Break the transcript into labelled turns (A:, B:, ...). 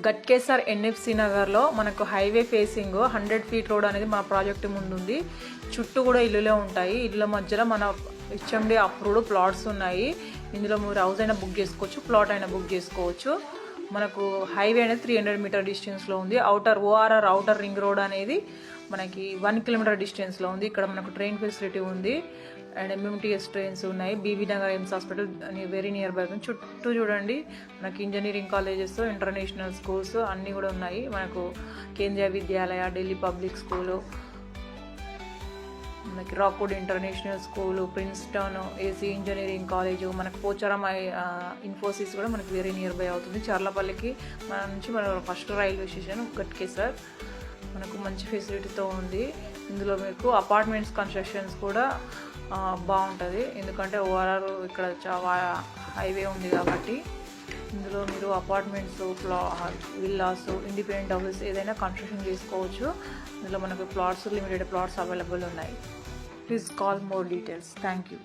A: Ghatkesar NFC నగర్లో మనకు highway facing 100 feet road అనేది మన ప్రాజెక్ట్ ముందు ఉంది. చుట్టూ కూడా ఇల్లులే ఉంటాయి. ఇళ్ళ మధ్యలో మన హెచ్ఎండి అప్రూవ్డ్ ప్లాట్స్ ఉన్నాయి. ఇందులో మీరు హౌస్ అయినా బుక్ చేసుకోవచ్చు, ప్లాట్ అయినా బుక్ చేసుకోవచ్చు. మనకు హైవే అనేది 300 మీటర్ డిస్టెన్స్లో ఉంది. ఓఆర్ఆర్ అవుటర్ రింగ్ రోడ్ అనేది మనకి 1 కిలోమీటర్ డిస్టెన్స్లో ఉంది. ఇక్కడ మనకు ట్రైన్ ఫెసిలిటీ ఉంది అండ్ ఎంఎంటీఎస్ ట్రైన్స్ ఉన్నాయి. Bibinagar AIIMS hospital very near by. చుట్టూ చూడండి మనకి ఇంజనీరింగ్ కాలేజెస్, ఇంటర్నేషనల్ స్కూల్స్ అన్నీ కూడా ఉన్నాయి. మనకు కేంద్రీయ విద్యాలయ, ఢిల్లీ పబ్లిక్ స్కూలు, మనకి Rockwood international school, Princeton, AC engineering college, మనకు పోచారం ఇన్ఫోసిస్ కూడా మనకి వెరీ నియర్ బై అవుతుంది. చర్లపల్లికి మన నుంచి మన ఫస్ట్ రైల్వే స్టేషన్ గట్కేసర్ మనకు మంచి ఫెసిలిటీతో ఉంది. ఇందులో మీకు అపార్ట్మెంట్స్ కన్స్ట్రక్షన్స్ కూడా బాగుంటుంది, ఎందుకంటే ఓఆర్ఆర్ ఇక్కడ హైవే ఉంది కాబట్టి. ఇందులో మీరు అపార్ట్మెంట్స్, విల్లాస్, ఇండిపెండెంట్ హౌసెస్ ఏదైనా కన్స్ట్రక్షన్ చేసుకోవచ్చు. ఇందులో మనకు ప్లాట్స్, లిమిటెడ్ ప్లాట్స్ అవైలబుల్ ఉన్నాయి. Please call more details. Thank you.